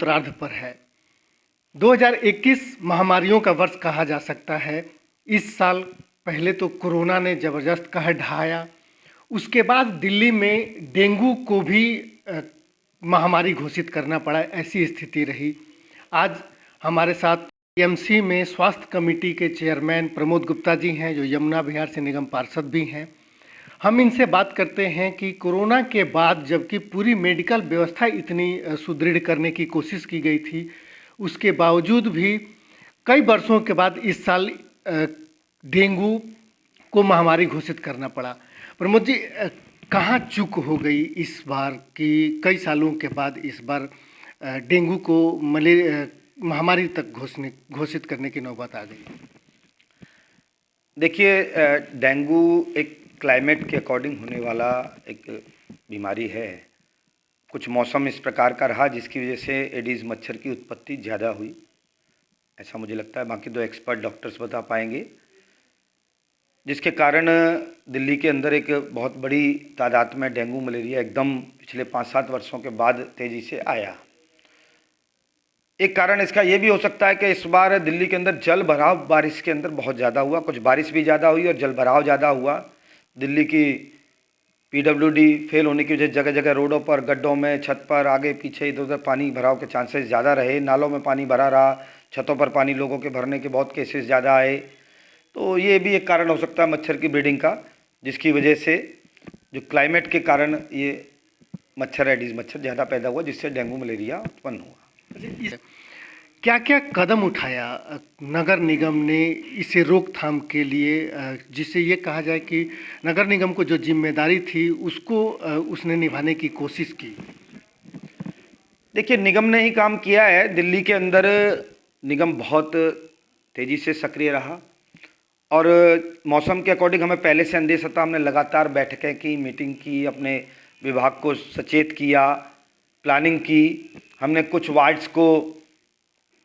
उत्तरार्ध पर है। 2021 महामारियों का वर्ष कहा जा सकता है। इस साल पहले तो कोरोना ने ज़बरदस्त कहर ढाया, उसके बाद दिल्ली में डेंगू को भी महामारी घोषित करना पड़ा, ऐसी स्थिति रही। आज हमारे साथ टीएमसी में स्वास्थ्य कमेटी के चेयरमैन प्रमोद गुप्ता जी हैं, जो यमुना विहार से निगम पार्षद भी हैं। हम इनसे बात करते हैं कि कोरोना के बाद जबकि पूरी मेडिकल व्यवस्था इतनी सुदृढ़ करने की कोशिश की गई थी, उसके बावजूद भी कई वर्षों के बाद इस साल डेंगू को महामारी घोषित करना पड़ा। प्रमोद जी, कहाँ चूक हो गई इस बार कि कई सालों के बाद इस बार डेंगू को महामारी तक घोषित करने की नौबत आ गई? देखिए, डेंगू एक क्लाइमेट के अकॉर्डिंग होने वाला एक बीमारी है। कुछ मौसम इस प्रकार का रहा जिसकी वजह से एडीज़ मच्छर की उत्पत्ति ज़्यादा हुई, ऐसा मुझे लगता है। बाकी तो एक्सपर्ट डॉक्टर्स बता पाएंगे, जिसके कारण दिल्ली के अंदर एक बहुत बड़ी तादाद में डेंगू मलेरिया एकदम पिछले 5-7 वर्षों के बाद तेज़ी से आया। एक कारण इसका ये भी हो सकता है कि इस बार दिल्ली के अंदर जल भराव बारिश के अंदर बहुत ज़्यादा हुआ। कुछ बारिश भी ज़्यादा हुई और जल भराव ज़्यादा हुआ। दिल्ली की पीडब्ल्यूडी फेल होने की वजह से जगह जगह रोडों पर, गड्ढों में, छत पर, आगे पीछे इधर उधर पानी भराव के चांसेस ज़्यादा रहे। नालों में पानी भरा रहा, छतों पर पानी लोगों के भरने के बहुत केसेस ज़्यादा आए। तो ये भी एक कारण हो सकता है मच्छर की ब्रीडिंग का, जिसकी वजह से जो क्लाइमेट के कारण ये मच्छर, एडीज़ मच्छर ज़्यादा पैदा हुआ, जिससे डेंगू मलेरिया उत्पन्न हुआ। क्या क्या कदम उठाया नगर निगम ने इसे रोकथाम के लिए, जिससे ये कहा जाए कि नगर निगम को जो जिम्मेदारी थी उसको उसने निभाने की कोशिश की? देखिए, निगम ने ही काम किया है। दिल्ली के अंदर निगम बहुत तेज़ी से सक्रिय रहा और मौसम के अकॉर्डिंग हमें पहले से अंदेशा था। हमने लगातार बैठकें की, मीटिंग की, अपने विभाग को सचेत किया, प्लानिंग की। हमने कुछ वार्ड्स को,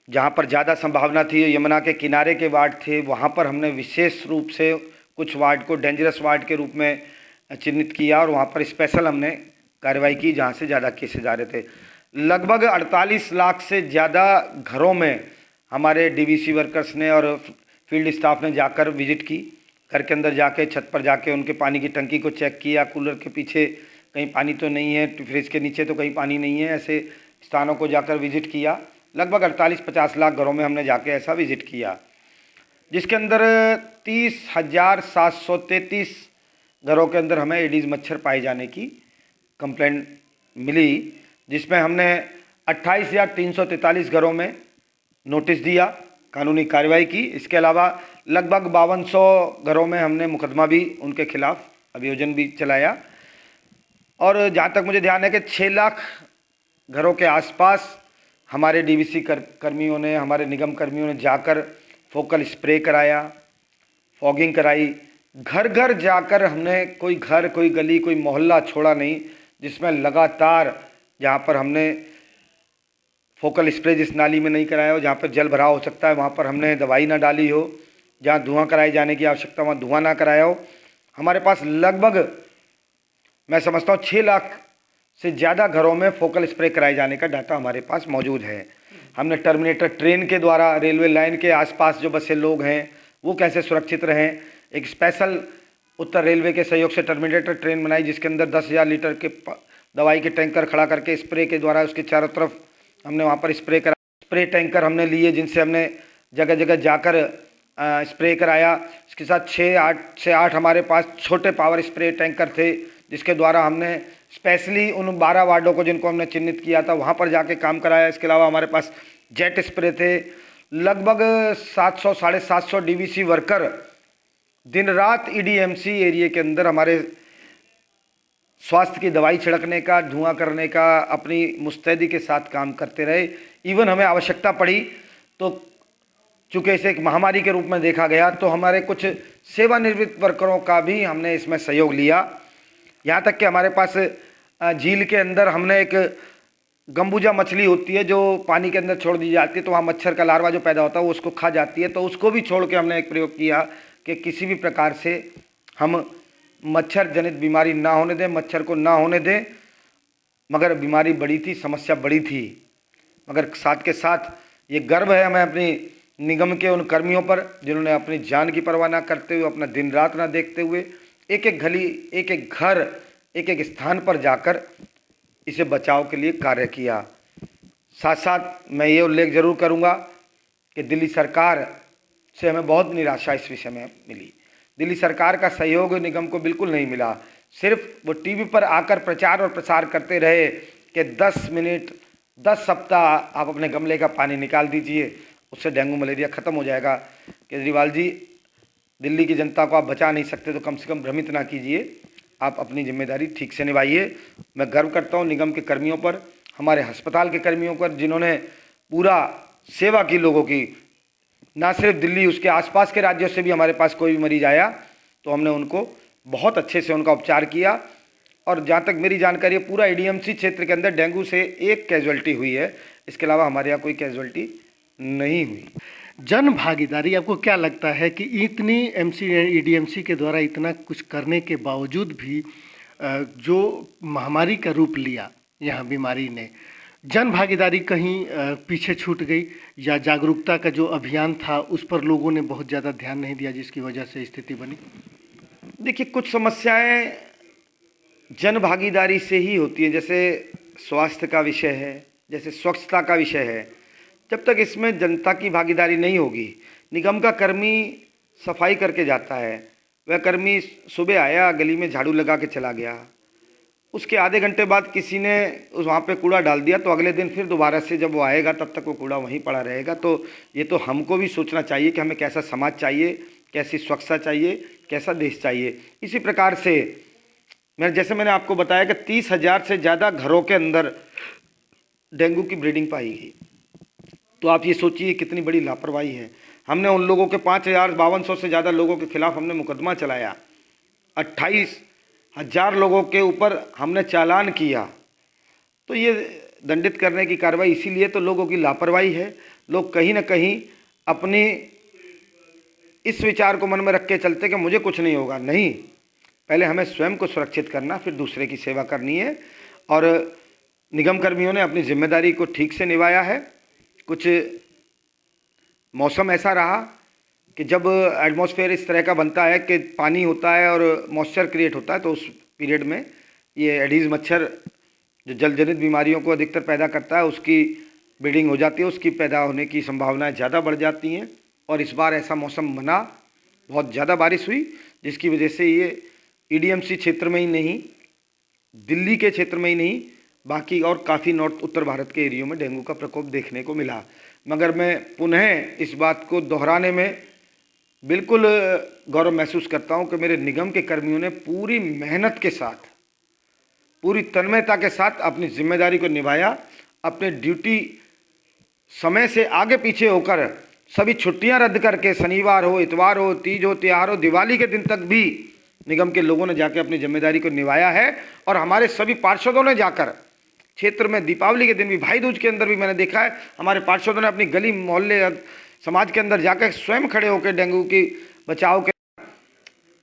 जहाँ पर ज़्यादा संभावना थी, यमुना के किनारे के वार्ड थे, वहाँ पर हमने विशेष रूप से कुछ वार्ड को डेंजरस वार्ड के रूप में चिन्हित किया और वहाँ पर स्पेशल हमने कार्रवाई की जहाँ से ज़्यादा केसेज आ रहे थे। लगभग 48 लाख से ज़्यादा घरों में हमारे डीवीसी वर्कर्स ने और फील्ड स्टाफ ने जाकर विजिट की। घर के अंदर जाके, छत पर जाके उनके पानी की टंकी को चेक किया, कूलर के पीछे कहीं पानी तो नहीं है, फ्रिज के नीचे तो कहीं पानी नहीं है, ऐसे स्थानों को जाकर विजिट किया। लगभग 48-50 लाख घरों में हमने जाके ऐसा विजिट किया, जिसके अंदर 30,733 घरों के अंदर हमें एडीज़ मच्छर पाए जाने की कंप्लेंट मिली, जिसमें हमने 28,343 घरों में नोटिस दिया, कानूनी कार्रवाई की। इसके अलावा लगभग 5200 घरों में हमने मुकदमा भी उनके खिलाफ अभियोजन भी चलाया। और जहाँ तक मुझे ध्यान है कि 6 लाख घरों के आसपास हमारे डीवीसी कर्मियों ने, हमारे निगम कर्मियों ने जाकर फोकल स्प्रे कराया, फॉगिंग कराई। घर घर जाकर हमने कोई घर, कोई गली, कोई मोहल्ला छोड़ा नहीं जिसमें लगातार, जहाँ पर हमने फोकल स्प्रे जिस नाली में नहीं कराया हो, जहाँ पर जल भराव हो सकता है वहाँ पर हमने दवाई ना डाली हो, जहाँ धुआं कराए जाने की आवश्यकता वहाँ धुआं ना कराया हो। हमारे पास लगभग, मैं समझता हूँ, 6 लाख से ज़्यादा घरों में फोकल स्प्रे कराए जाने का डाटा हमारे पास मौजूद है। हमने टर्मिनेटर ट्रेन के द्वारा रेलवे लाइन के आसपास जो बसे लोग हैं वो कैसे सुरक्षित रहें, एक स्पेशल उत्तर रेलवे के सहयोग से टर्मिनेटर ट्रेन बनाई, जिसके अंदर 10,000 लीटर के दवाई के टैंकर खड़ा करके स्प्रे के द्वारा उसके चारों तरफ हमने वहाँ पर स्प्रे करा। स्प्रे टैंकर हमने लिए, जिनसे हमने जगह जगह जाकर स्प्रे कराया। इसके साथ 6-8 हमारे पास छोटे पावर स्प्रे टैंकर थे, जिसके द्वारा हमने स्पेशली उन 12 वार्डों को जिनको हमने चिन्हित किया था वहाँ पर जाके काम कराया। इसके अलावा हमारे पास जेट स्प्रे थे। लगभग 700-750 डीवीसी वर्कर दिन रात ईडीएमसी एरिया के अंदर हमारे स्वास्थ्य की दवाई छिड़कने का, धुआं करने का अपनी मुस्तैदी के साथ काम करते रहे। इवन हमें आवश्यकता पड़ी तो, चूँकि इसे एक महामारी के रूप में देखा गया, तो हमारे कुछ सेवानिवृत्त वर्करों का भी हमने इसमें सहयोग लिया। यहाँ तक कि हमारे पास झील के अंदर हमने एक गंबूजा मछली होती है जो पानी के अंदर छोड़ दी जाती है, तो वहाँ मच्छर का लार्वा जो पैदा होता है वो उसको खा जाती है, तो उसको भी छोड़ के हमने एक प्रयोग किया कि किसी भी प्रकार से हम मच्छर जनित बीमारी ना होने दें, मच्छर को ना होने दें। मगर बीमारी बड़ी थी, समस्या बड़ी थी। मगर साथ के साथ ये गर्व है हमें अपनी निगम के उन कर्मियों पर जिन्होंने अपनी जान की परवाह ना करते हुए, अपना दिन रात ना देखते हुए एक एक गली, एक एक घर, एक एक स्थान पर जाकर इसे बचाव के लिए कार्य किया। साथ साथ मैं ये उल्लेख जरूर करूँगा कि दिल्ली सरकार से हमें बहुत निराशा इस विषय में मिली। दिल्ली सरकार का सहयोग निगम को बिल्कुल नहीं मिला। सिर्फ वो टीवी पर आकर प्रचार और प्रसार करते रहे कि 10 मिनट 10 सप्ताह आप अपने गमले का पानी निकाल दीजिए, उससे डेंगू मलेरिया ख़त्म हो जाएगा। केजरीवाल जी, दिल्ली की जनता को आप बचा नहीं सकते तो कम से कम भ्रमित ना कीजिए, आप अपनी जिम्मेदारी ठीक से निभाइए। मैं गर्व करता हूँ निगम के कर्मियों पर, हमारे अस्पताल के कर्मियों पर, जिन्होंने पूरा सेवा की लोगों की। ना सिर्फ दिल्ली, उसके आसपास के राज्यों से भी हमारे पास कोई भी मरीज आया तो हमने उनको बहुत अच्छे से उनका उपचार किया। और जहाँ तक मेरी जानकारी है, पूरा एडीएमसी क्षेत्र के अंदर डेंगू से एक कैजुअल्टी हुई है, इसके अलावा हमारे यहाँ कोई कैजुअल्टी नहीं हुई। जन भागीदारी, आपको क्या लगता है कि इतनी एमसी ईडीएमसी के द्वारा इतना कुछ करने के बावजूद भी जो महामारी का रूप लिया यहाँ बीमारी ने, जन भागीदारी कहीं पीछे छूट गई, या जागरूकता का जो अभियान था उस पर लोगों ने बहुत ज़्यादा ध्यान नहीं दिया जिसकी वजह से स्थिति बनी? देखिए, कुछ समस्याएं जन भागीदारी से ही होती हैं। जैसे स्वास्थ्य का विषय है, जैसे स्वच्छता का विषय है, जब तक इसमें जनता की भागीदारी नहीं होगी। निगम का कर्मी सफाई करके जाता है, वह कर्मी सुबह आया, गली में झाड़ू लगा के चला गया, उसके आधे घंटे बाद किसी ने वहाँ पे कूड़ा डाल दिया तो अगले दिन फिर दोबारा से जब वो आएगा तब तक वो कूड़ा वहीं पड़ा रहेगा। तो ये तो हमको भी सोचना चाहिए कि हमें कैसा समाज चाहिए, कैसी स्वच्छता चाहिए, कैसा देश चाहिए। इसी प्रकार से मैंने आपको बताया कि 30,000 से ज़्यादा घरों के अंदर डेंगू की ब्रीडिंग पाई गई। तो आप ये सोचिए कितनी बड़ी लापरवाही है। हमने उन लोगों के 5,5200 से ज़्यादा लोगों के खिलाफ हमने मुकदमा चलाया, 28,000 लोगों के ऊपर हमने चालान किया। तो ये दंडित करने की कार्रवाई इसीलिए तो लोगों की लापरवाही है। लोग कहीं ना कहीं अपनी इस विचार को मन में रख के चलते कि मुझे कुछ नहीं होगा। नहीं, पहले हमें स्वयं को सुरक्षित करना, फिर दूसरे की सेवा करनी है। और निगम कर्मियों ने अपनी जिम्मेदारी को ठीक से निभाया है। कुछ मौसम ऐसा रहा कि जब एटमॉस्फेयर इस तरह का बनता है कि पानी होता है और मॉइस्चर क्रिएट होता है, तो उस पीरियड में ये एडीज मच्छर जो जल जनित बीमारियों को अधिकतर पैदा करता है, उसकी ब्रीडिंग हो जाती है, उसकी पैदा होने की संभावनाएं ज़्यादा बढ़ जाती हैं। और इस बार ऐसा मौसम बना, बहुत ज़्यादा बारिश हुई, जिसकी वजह से ये ईडीएमसी क्षेत्र में ही नहीं, दिल्ली के क्षेत्र में ही नहीं, बाकी और काफ़ी नॉर्थ उत्तर भारत के एरियो में डेंगू का प्रकोप देखने को मिला। मगर मैं पुनः इस बात को दोहराने में बिल्कुल गौरव महसूस करता हूं कि मेरे निगम के कर्मियों ने पूरी मेहनत के साथ, पूरी तन्मयता के साथ अपनी जिम्मेदारी को निभाया। अपने ड्यूटी समय से आगे पीछे होकर सभी छुट्टियां रद्द करके, शनिवार हो, इतवार हो, तीज हो, त्योहार हो, दिवाली के दिन तक भी निगम के लोगों ने जाकर अपनी जिम्मेदारी को निभाया है। और हमारे सभी पार्षदों ने जाकर क्षेत्र में दीपावली के दिन भी, भाई दूज के अंदर भी मैंने देखा है, हमारे पार्षदों ने अपनी गली मोहल्ले समाज के अंदर जाकर स्वयं खड़े होकर डेंगू की बचाव के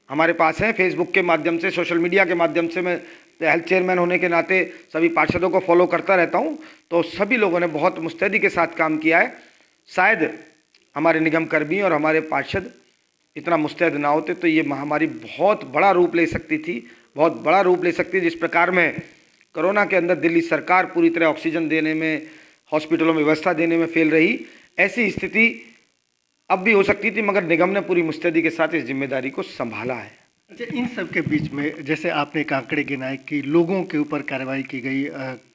हमारे पास हैं। फेसबुक के माध्यम से, सोशल मीडिया के माध्यम से, मैं हेल्थ चेयरमैन होने के नाते सभी पार्षदों को फॉलो करता रहता हूं, तो सभी लोगों ने बहुत मुस्तैदी के साथ काम किया है। शायद हमारे निगम कर्मी और हमारे पार्षद इतना मुस्तैद ना होते तो ये महामारी बहुत बड़ा रूप ले सकती थी, बहुत बड़ा रूप ले सकती है। जिस प्रकार में कोरोना के अंदर दिल्ली सरकार पूरी तरह ऑक्सीजन देने में, हॉस्पिटलों में व्यवस्था देने में फेल रही, ऐसी स्थिति अब भी हो सकती थी, मगर निगम ने पूरी मुस्तैदी के साथ इस जिम्मेदारी को संभाला है। अच्छा, इन सब के बीच में जैसे आपने एक आंकड़े गिनाए कि लोगों के ऊपर कार्रवाई की गई,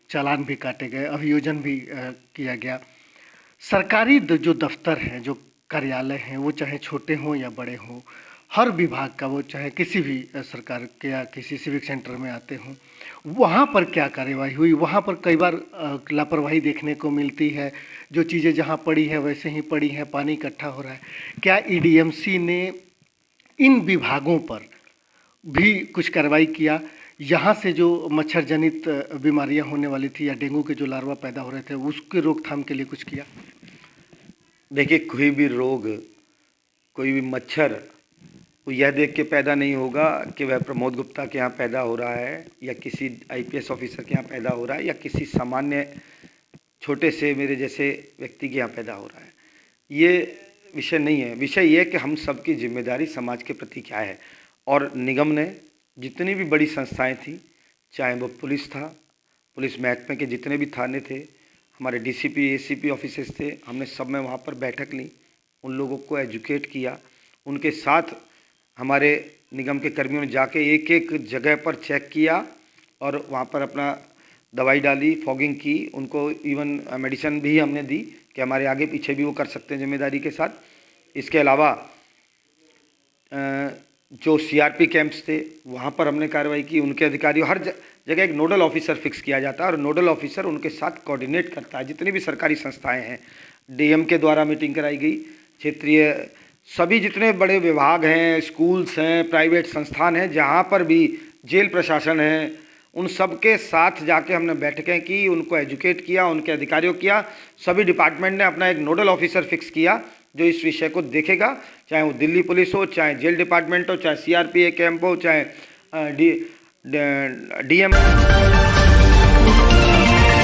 चालान भी काटे गए, अभियोजन भी किया गया। सरकारी जो दफ्तर हैं, जो कार्यालय हैं, वो चाहे छोटे हों या बड़े हों, हर विभाग का, वो चाहे किसी भी सरकार के या किसी सिविक सेंटर में आते हों, वहाँ पर क्या कार्रवाई हुई? वहाँ पर कई बार लापरवाही देखने को मिलती है, जो चीज़ें जहाँ पड़ी है वैसे ही पड़ी हैं, पानी इकट्ठा हो रहा है। क्या ईडीएमसी ने इन विभागों पर भी कुछ कार्रवाई किया? यहाँ से जो मच्छर जनित बीमारियाँ होने वाली थी या डेंगू के जो लार्वा पैदा हो रहे थे, उसके रोकथाम के लिए कुछ किया? देखिए, कोई भी रोग, कोई भी मच्छर वो यह देख के पैदा नहीं होगा कि वह प्रमोद गुप्ता के यहाँ पैदा हो रहा है या किसी आईपीएस ऑफिसर के यहाँ पैदा हो रहा है या किसी सामान्य छोटे से मेरे जैसे व्यक्ति के यहाँ पैदा हो रहा है। ये विषय नहीं है, विषय ये है कि हम सबकी जिम्मेदारी समाज के प्रति क्या है। और निगम ने जितनी भी बड़ी संस्थाएं थी, चाहे वो पुलिस था, पुलिस महकमे के जितने भी थाने थे, हमारे डीसीपी एसीपी ऑफिसर्स थे, हमने सब में वहाँ पर बैठक ली, उन लोगों को एजुकेट किया। उनके साथ हमारे निगम के कर्मियों ने जाके एक एक जगह पर चेक किया और वहाँ पर अपना दवाई डाली, फॉगिंग की, उनको इवन मेडिसिन भी हमने दी कि हमारे आगे पीछे भी वो कर सकते हैं जिम्मेदारी के साथ। इसके अलावा जो सीआरपी कैंप्स थे वहाँ पर हमने कार्रवाई की। उनके अधिकारियों, हर जगह एक नोडल ऑफिसर फिक्स किया जाता है और नोडल ऑफिसर उनके साथ कोऑर्डिनेट करता है। जितनी भी सरकारी संस्थाएं हैं, डीएम के द्वारा मीटिंग कराई गई, क्षेत्रीय सभी जितने बड़े विभाग हैं, स्कूल्स हैं, प्राइवेट संस्थान हैं, जहाँ पर भी जेल प्रशासन है, उन सब के साथ जाके हमने बैठकें की, उनको एजुकेट किया, उनके अधिकारियों किया। सभी डिपार्टमेंट ने अपना एक नोडल ऑफिसर फिक्स किया जो इस विषय को देखेगा, चाहे वो दिल्ली पुलिस हो, चाहे जेल डिपार्टमेंट हो, चाहे सीआरपीएफ कैंप हो, चाहे डीएम